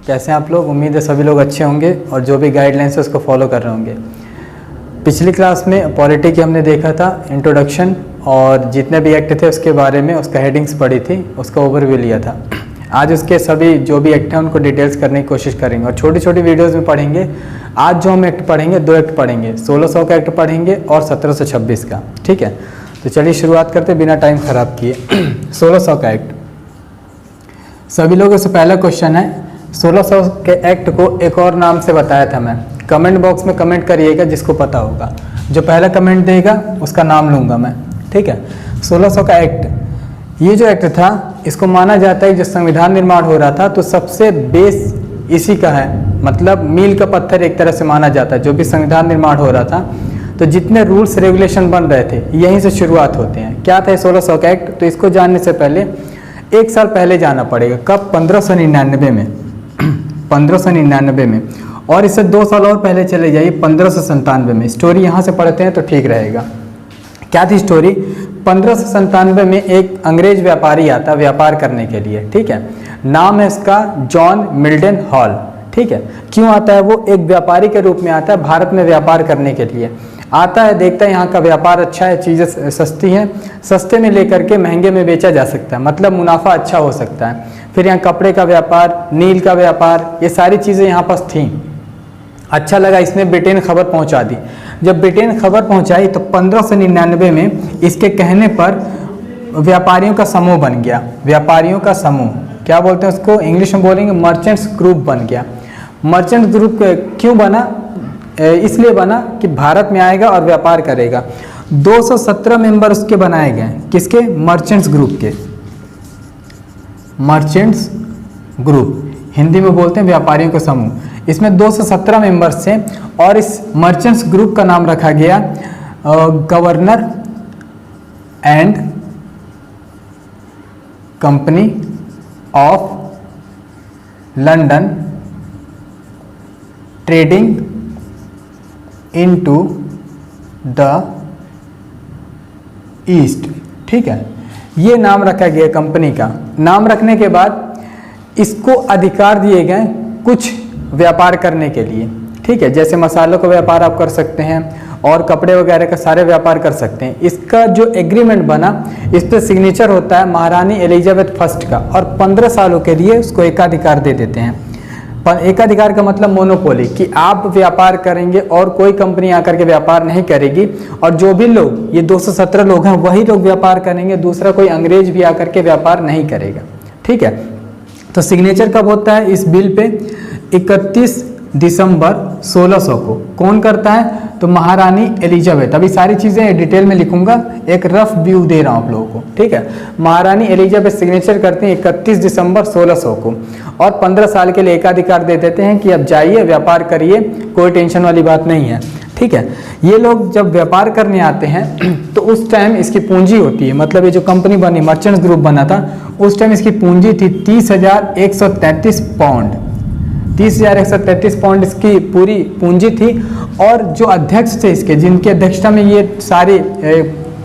कैसे हैं आप लोग? उम्मीद है सभी लोग अच्छे होंगे और जो भी गाइडलाइंस है उसको फॉलो कर रहे होंगे। पिछली क्लास में पॉलिटी की हमने देखा था इंट्रोडक्शन, और जितने भी एक्ट थे उसके बारे में उसका हेडिंग्स पढ़ी थी, उसका ओवरव्यू लिया था। आज उसके सभी जो भी एक्ट हैं उनको डिटेल्स करने की कोशिश करेंगे और छोटी छोटी वीडियोज़ में पढ़ेंगे। आज जो हम एक्ट पढ़ेंगे, 2 एक्ट पढ़ेंगे, 1600 का एक्ट पढ़ेंगे और 1726 का। ठीक है, तो चलिए शुरुआत करते बिना टाइम ख़राब किए। 1600 का एक्ट, सभी लोगों से पहला क्वेश्चन है, 1600 के एक्ट को एक और नाम से बताया था मैं। कमेंट बॉक्स में कमेंट करिएगा जिसको पता होगा, जो पहला कमेंट देगा उसका नाम लूँगा मैं। ठीक है, 1600 का एक्ट, ये जो एक्ट था इसको माना जाता है जो संविधान निर्माण हो रहा था तो सबसे बेस इसी का है, मतलब मील का पत्थर एक तरह से माना जाता है। जो भी संविधान निर्माण हो रहा था तो जितने रूल्स रेगुलेशन बन रहे थे यहीं से शुरुआत होते हैं। क्या था 1600 का एक्ट? तो इसको जानने से पहले 1 साल पहले जाना पड़ेगा। कब? 1599 में। 1599 में, और इससे 2 साल और पहले चले जाइए 1597 में। स्टोरी यहाँ से पढ़ते हैं तो ठीक रहेगा। क्या थी स्टोरी? 1597 में एक अंग्रेज व्यापारी आता व्यापार करने के लिए। ठीक है, नाम है इसका जॉन मिल्टन हॉल। ठीक है, क्यों आता है? वो एक व्यापारी के रूप में आता है, भारत में व्यापार करने के लिए आता है। देखता है यहाँ का व्यापार अच्छा है, चीज़ें सस्ती हैं, सस्ते में लेकर के महंगे में बेचा जा सकता है, मतलब मुनाफा अच्छा हो सकता है। फिर यहाँ कपड़े का व्यापार, नील का व्यापार, ये सारी चीज़ें यहाँ पास थीं। अच्छा लगा, इसने ब्रिटेन खबर पहुँचा दी। जब ब्रिटेन खबर पहुँचाई तो 1599 में इसके कहने पर व्यापारियों का समूह बन गया। व्यापारियों का समूह, क्या बोलते हैं उसको? इंग्लिश में बोलेंगे मर्चेंट्स ग्रुप बन गया। मर्चेंट ग्रुप क्यों बना? इसलिए बना कि भारत में आएगा और व्यापार करेगा। 217 मेंबर उसके बनाए गए। किसके? मर्चेंट्स ग्रुप के। मर्चेंट्स ग्रुप हिंदी में बोलते हैं व्यापारियों का समूह। इसमें 217 मेंबर्स थे और इस मर्चेंट्स ग्रुप का नाम रखा गया governor and company of London trading into the east. ठीक है, ये नाम रखा गया कंपनी का। नाम रखने के बाद इसको अधिकार दिए गए कुछ व्यापार करने के लिए। ठीक है, जैसे मसालों का व्यापार आप कर सकते हैं और कपड़े वगैरह का सारे व्यापार कर सकते हैं। इसका जो एग्रीमेंट बना, इस पर सिग्नेचर होता है महारानी एलिजाबेथ फर्स्ट का, और 15 सालों के लिए उसको एकाधिकार दे देते हैं। एकाधिकार का मतलब मोनोपोली, कि आप व्यापार करेंगे और कोई कंपनी आकर के व्यापार नहीं करेगी, और जो भी लोग, ये 217 लोग हैं, वही लोग व्यापार करेंगे, दूसरा कोई अंग्रेज भी आकर के व्यापार नहीं करेगा। ठीक है, तो सिग्नेचर कब होता है इस बिल पे? 31 दिसंबर 1600 को। कौन करता है? तो महारानी एलिजाबेथ। अभी सारी चीज़ें डिटेल में लिखूंगा, एक रफ व्यू दे रहा हूँ आप लोगों को। ठीक है, महारानी एलिजाबेथ सिग्नेचर करते हैं 31 दिसंबर 1600 को, और 15 साल के लिए एकाधिकार दे देते हैं कि अब जाइए व्यापार करिए, कोई टेंशन वाली बात नहीं है। ठीक है, ये लोग जब व्यापार करने आते हैं तो उस टाइम इसकी पूंजी होती है, मतलब ये जो कंपनी बनी, मर्चेंट्स ग्रुप बना था, उस टाइम इसकी पूंजी थी 30,133 पाउंड। 30,133 पाउंड इसकी पूरी पूंजी थी। और जो अध्यक्ष थे इसके, जिनकी अध्यक्षता में ये सारे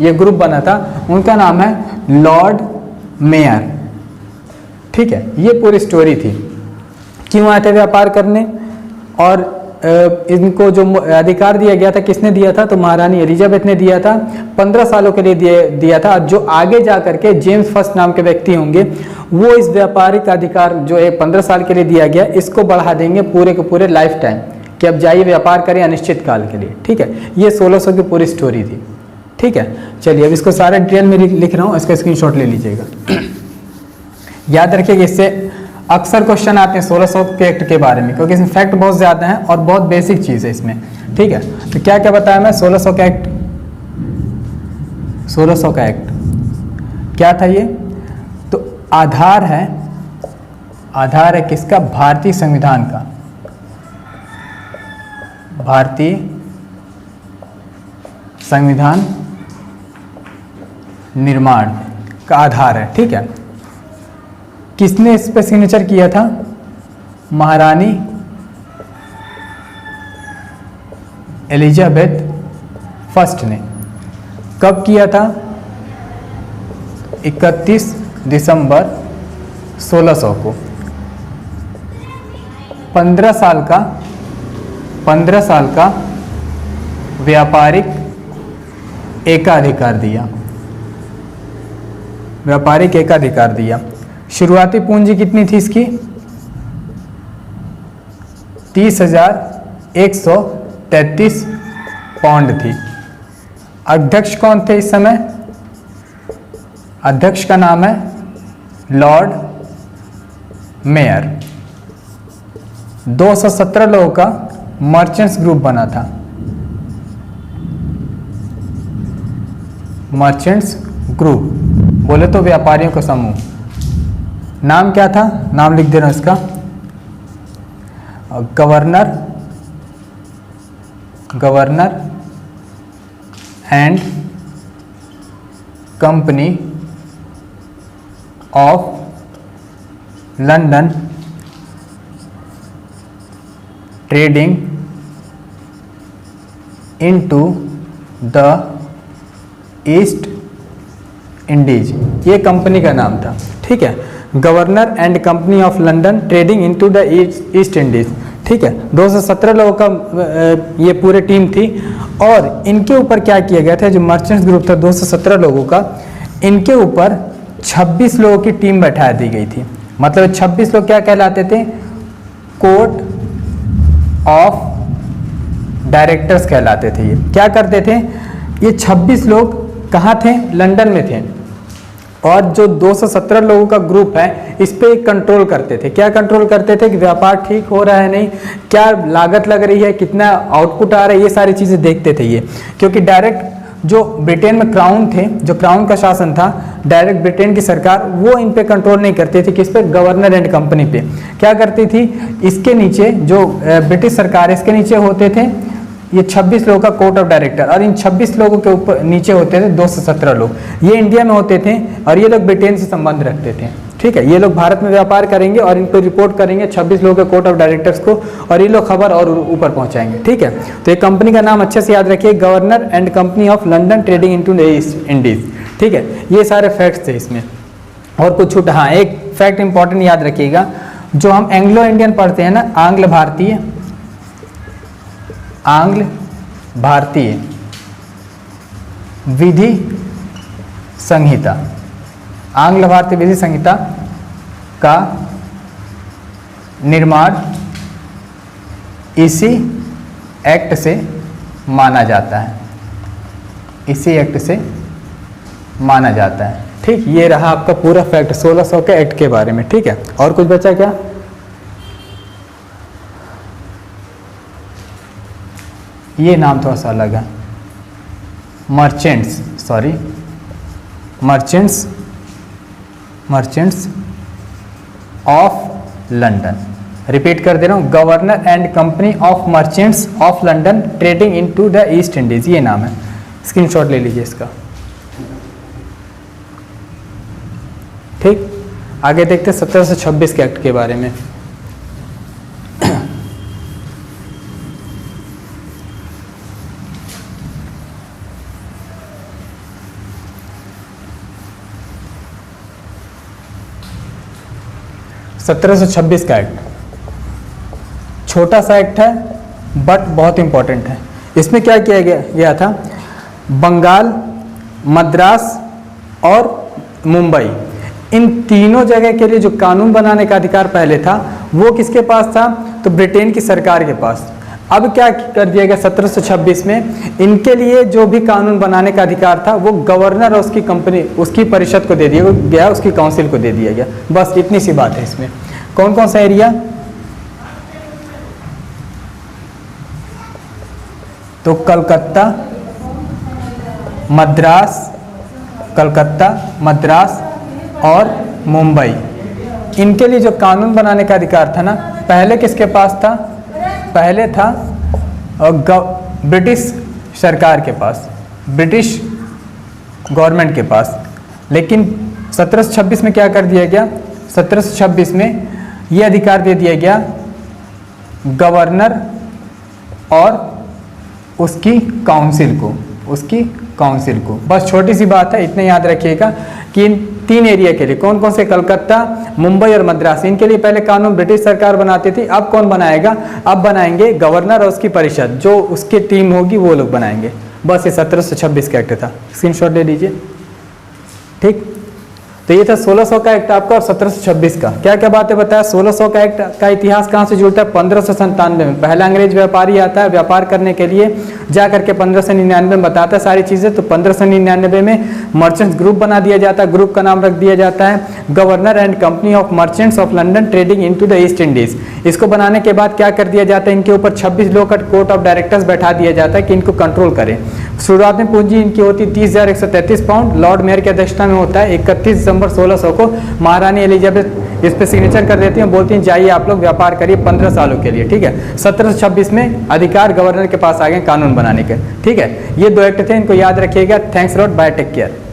ये ग्रुप बना था, उनका नाम है लॉर्ड मेयर। ठीक है, ये पूरी स्टोरी थी। क्यों आए थे व्यापार करने, और इनको जो अधिकार दिया गया था किसने दिया था? तो महारानी एलिजाबेथ ने दिया था। 15 सालों के लिए दिया था। जो आगे जा करके जेम्स फर्स्ट नाम के व्यक्ति होंगे, वो इस व्यापारिक अधिकार जो है 15 साल के लिए दिया गया, इसको बढ़ा देंगे पूरे के पूरे लाइफ टाइम, कि अब जाइए व्यापार करें अनिश्चित काल के लिए। ठीक है, ये 1600 की पूरी स्टोरी थी। ठीक है, चलिए अब इसको सारे डिटेल में लिख रहा हूँ, इसका स्क्रीनशॉट ले लीजिएगा। याद रखिएगा, इससे अक्सर क्वेश्चन आते हैं 1600 के एक्ट के बारे में, क्योंकि इसमें फैक्ट बहुत ज़्यादा हैं और बहुत बेसिक चीज़ है इसमें। ठीक है, तो क्या क्या बताया मैं? 1600 का एक्ट, 1600 का एक्ट क्या था ये? तो आधार है किसका? भारतीय संविधान का। भारतीय संविधान निर्माण का आधार है। ठीक है, किसने इस पे सिग्नेचर किया था? महारानी एलिजाबेथ फर्स्ट ने। कब किया था? 31 दिसंबर 1600 को। 15 साल का व्यापारिक एकाधिकार दिया, व्यापारिक एकाधिकार दिया। शुरुआती पूंजी कितनी थी इसकी? 30,133 पाउंड थी। अध्यक्ष कौन थे इस समय? अध्यक्ष का नाम है लॉर्ड मेयर। 217 लोगों का मर्चेंट्स ग्रुप बना था, मर्चेंट्स ग्रुप बोले तो व्यापारियों का समूह। नाम क्या था? नाम लिख दे रहा हूं इसका, governor and company of London trading into the east Indies, ये कंपनी का नाम था। ठीक है, governor and company of London trading into the east Indies. ठीक है, 217 लोगों का ये पूरे टीम थी और इनके ऊपर क्या किया गया था? जो मर्चेंट्स ग्रुप था 217 लोगों का, इनके ऊपर 26 लोगों की टीम बैठा दी गई थी। मतलब 26 लोग क्या कहलाते थे? कोर्ट ऑफ डायरेक्टर्स कहलाते थे। ये क्या करते थे? ये 26 लोग कहाँ थे? लंदन में थे और जो 217 लोगों का ग्रुप है इस पे कंट्रोल करते थे। क्या कंट्रोल करते थे? कि व्यापार ठीक हो रहा है नहीं, क्या लागत लग रही है, कितना आउटपुट आ रहा है, ये सारी चीज़ें देखते थे ये। क्योंकि डायरेक्ट जो ब्रिटेन में क्राउन थे, जो क्राउन का शासन था, डायरेक्ट ब्रिटेन की सरकार वो इन पे कंट्रोल नहीं करती थी। किस पे? गवर्नर एंड कंपनी पे। क्या करती थी? इसके नीचे जो ब्रिटिश सरकार है इसके नीचे होते थे ये 26 लोगों का कोर्ट ऑफ डायरेक्टर और इन 26 लोगों के ऊपर नीचे होते थे 217 लोग। ये इंडिया में होते थे और ये लोग ब्रिटेन से संबंध रखते थे। ठीक है, ये लोग भारत में व्यापार करेंगे और इन पर रिपोर्ट करेंगे 26 लोगों के कोर्ट ऑफ डायरेक्टर्स को और ये लोग खबर और ऊपर पहुंचाएंगे। ठीक है, तो ये कंपनी का नाम अच्छे से याद रखिए, governor and company of London trading into the east Indies. ठीक है, ये सारे फैक्ट्स थे इसमें। और कुछ छूटा? हाँ, एक फैक्ट इंपॉर्टेंट याद रखिएगा, जो हम एंग्लो इंडियन पढ़ते हैं ना, आंग्ल भारतीय विधि संहिता, आंग्ल भारतीय विधि संहिता का निर्माण इसी एक्ट से माना जाता है, इसी एक्ट से माना जाता है। ठीक, ये रहा आपका पूरा फैक्ट 1600 के एक्ट के बारे में। ठीक है, और कुछ बचा क्या? ये नाम थोड़ा सा अलग है, मर्चेंट्स ऑफ लंदन। रिपीट कर दे रहा हूँ, governor and company of merchants of London trading into the east Indies, ये नाम है। स्क्रीनशॉट ले लीजिए इसका। ठीक, आगे देखते हैं 1726 के एक्ट के बारे में। (1726) का एक्ट छोटा सा एक्ट है बट बहुत इंपॉर्टेंट है। इसमें क्या किया गया था? बंगाल, मद्रास और मुंबई, इन तीनों जगह के लिए जो कानून बनाने का अधिकार पहले था वो किसके पास था? तो ब्रिटेन की सरकार के पास। अब क्या कर दिया गया 1726 में? इनके लिए जो भी कानून बनाने का अधिकार था वो गवर्नर और उसकी कंपनी, उसकी परिषद को दे दिया गया, उसकी काउंसिल को दे दिया गया। बस इतनी सी बात है इसमें। कौन कौन सा एरिया? तो कलकत्ता, मद्रास और मुंबई, इनके लिए जो कानून बनाने का अधिकार था ना, पहले किसके पास था? पहले था ब्रिटिश सरकार के पास, ब्रिटिश गवर्नमेंट के पास। लेकिन 1726 में क्या कर दिया गया? 1726 में ये अधिकार दे दिया गया गवर्नर और उसकी काउंसिल को, बस छोटी सी बात है, इतना याद रखिएगा कि इन 3 एरिया के लिए। कौन कौन से? कलकत्ता, मुंबई और मद्रास। इनके लिए पहले कानून ब्रिटिश सरकार बनाती थी, अब कौन बनाएगा? अब बनाएंगे गवर्नर और उसकी परिषद, जो उसकी टीम होगी वो लोग बनाएंगे। बस ये 1726 का एक्ट था, स्क्रीनशॉट ले लीजिए। ठीक, तो ये था 1600 का एक्ट आपका और 1726 का। क्या क्या बातें बताया? 1600 का एक्ट का इतिहास कहाँ से जुड़ता है? 1597 में पहला अंग्रेज व्यापारी आता है व्यापार करने के लिए, जा करके 1599 में बताता है सारी चीज़ें। तो 1599 में मर्चेंट्स ग्रुप बना दिया जाता है, ग्रुप का नाम रख दिया जाता है governor and company of merchants of London trading into the east Indies. इसको बनाने के बाद क्या कर दिया जाता है? इनके ऊपर 26 लोग का कोर्ट ऑफ डायरेक्टर्स बैठा दिया जाता है कि इनको कंट्रोल करें। शुरुआत में पूंजी इनकी होती 30,133 पाउंड, लॉर्ड मेयर की अध्यक्षता में होता है। 31 दिसंबर 1600 को महारानी एलिजाबेथ इस पे सिग्नेचर कर देती हैं, बोलती हैं जाइए आप लोग व्यापार करिए 15 सालों के लिए। ठीक है, 1726 में अधिकार गवर्नर के पास आ गए कानून बनाने के। ठीक है, ये 2 एक्ट थे, इनको याद रखिएगा। Thanks lot, bye, take care.